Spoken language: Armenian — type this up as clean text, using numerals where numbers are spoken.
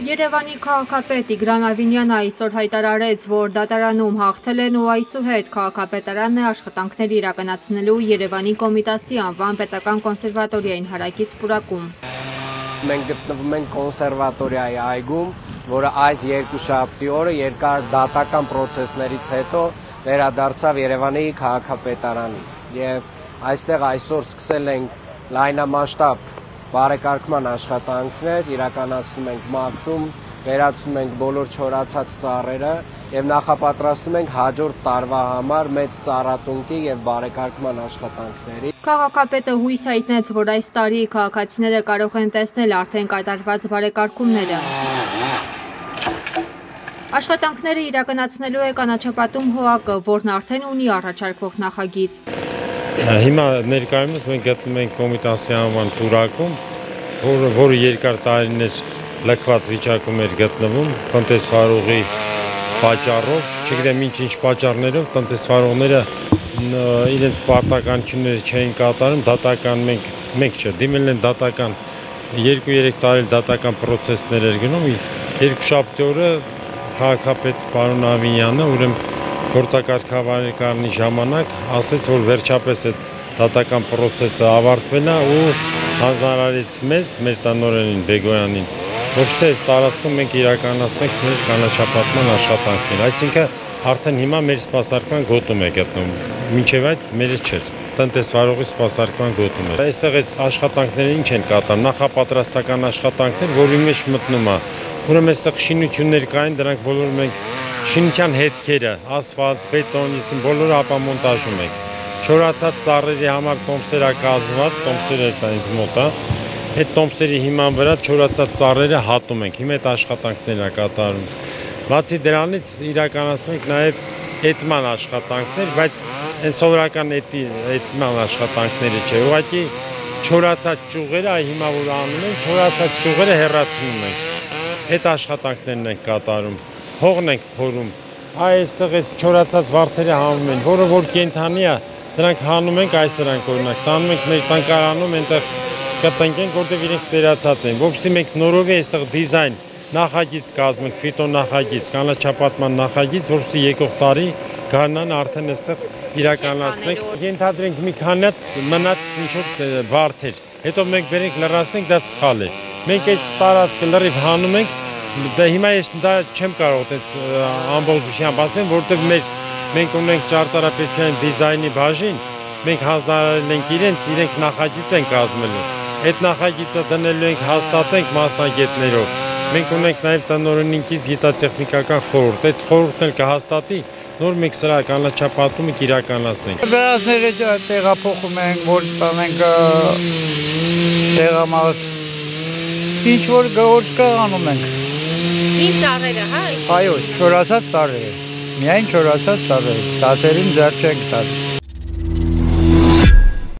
Երևանի քաղաքապետ Տիգրան Ավինյանը այսօր հայտարարեց, որ դատարանում հաղթել են ու այսուհետ քաղաքապետարանն է աշխատանքներ իրականացնելու Երևանի Կոմիտասի անվան պետական կոնսերվատորիային հարակից պուրակում։ Մենք գտնվում ենք կոնսերվատորիայի այգում, որը այս երկուշաբթի օրը երկար դատական պրոցեսներից հետո վերադարձավ Երևանի քաղաքապետարանի։ Եվ այստեղ այսօր սկսել ենք լայնամասշտաբ բարեկարգման աշխատանքներ, իրականացնում ենք մաքրում, վերացնում ենք բոլոր չորացած ծառերը եւ նախապատրաստում ենք հաջորդ տարվա համար մեծ ծառատունկի եւ բարեկարգման աշխատանքների։ Քաղաքապետը հույս հայտնեց, որ այս տարի քաղաքացիները կարող են տեսնել արդեն կատարված բարեկարգումները։ Աշխատանքները իրականացնելու է կանաչապատում ՀՕԱԿ-ը, որն արդեն ունի առաջարկվող նախագիծ։ Հիմա ներկայումս մենք գտնվում ենք Կոմիտասի անվան պուրակում, որը երկար տարիներ լքված վիճակում էր գտնվում տնտեսվարողի պատճառով, չգիտեմ ինչ պատճառներով տնտեսվարողները իրենց պարտականությունները չէին կատարում, դատական մենք չէ, դիմել են դատական 2-3 տարի դատական պրոցեսներ էր գնում, երկուշաբթի օրը քաղաքապետ պարոն Ավինյանը ուրեմն գործակարգավարանի ժամանակ ասեց, որ վերջապես այդ դատական պրոցեսը ավարտվել է ու հանձնարարեց մեզ, մեր տնօրենին Բեգոյանին, որպեսզի այս տարածքում մենք իրականացնենք մեր կանաչապատման աշխատանքներ, այսինքն արդեն հիմա մեր սպասարկման գոտում է գտնվում, մինչև այդ մերը չէր, տնտեսվարողի սպասարկման գոտում է։ Այստեղ այս աշխատանքները ինչ են կատարում, նախապատրաստական աշխատանքներ, որի մեջ մտնում է, ուրեմն այստեղ շինություններ կային, դրանք բոլորը մենք շինության հետքերը, ասֆալտ, բետոն, բոլորը ապամոնտաժում ենք։ Չորացած ծառերի համար տոմսեր է կազմված, տոմսերը սա ինձ մոտ է։ Այդ տոմսերի հիման վրա չորացած ծառերը հատում ենք, հիմա այդ աշխատանքներն է կատարում։ Բացի դրանից իրականացնում ենք նաև էտման աշխատանքներ, բայց այն սովորական էտման աշխատանքները չէ, ուղղակի չորացած ճյուղերը հիմա որ անում ենք, չորացած ճյուղերը հեռացնում ենք։ Այդ աշխատանքներն ենք կատարում, հողն ենք փորում, այստեղ այս չորացած վարդերը հանում են, որը որ կենդանի է, դրանք հանում ենք այս սրանք օրինակ, տանում ենք մեր տնկարանում, այնտեղ կտնկենք, որտեղ իրենք ծերացած են, որպեսզի մենք նորովի այստեղ դիզայն նախագիծ կազմենք, ֆիտո նախագիծ, կանաչապատման նախագիծ, որպեսզի եկող տարի գարնան արդեն այստեղ իրականացնենք, ենթադրենք մի քանի մնաց ինչ-որ վարդեր, հետո մենք բերենք լրացնենք, դա սխալ է։ Մենք այս տարածքը լրիվ հանում ենք, հիմա ես դա չեմ կարող այդպես ամբողջությամբ ասեմ, որովհետև մենք ունենք ճարտարապետության դիզայնի բաժին, մենք հանձնարարել ենք իրենք նախագիծ են կազմելու։ Այդ նախագիծը դնելու ենք հաստատենք մասնագետներով։ Մենք ունենք նաև տնօրենինքից գիտատեխնիկական խորհուրդ, այդ խորհուրդն էլ կհաստատի, նոր մենք սրա կանաչապատումը կիրականացնենք։ Վերածները տեղափոխում ենք, որ տանենք տեղամաս, ինչ որ գործ անում ենք։ Ինչ ծառերը, հա։ Այո, չորացած ծառերը, միայն չորացած ծառերը, ծածերին ձեռ չենք տալ։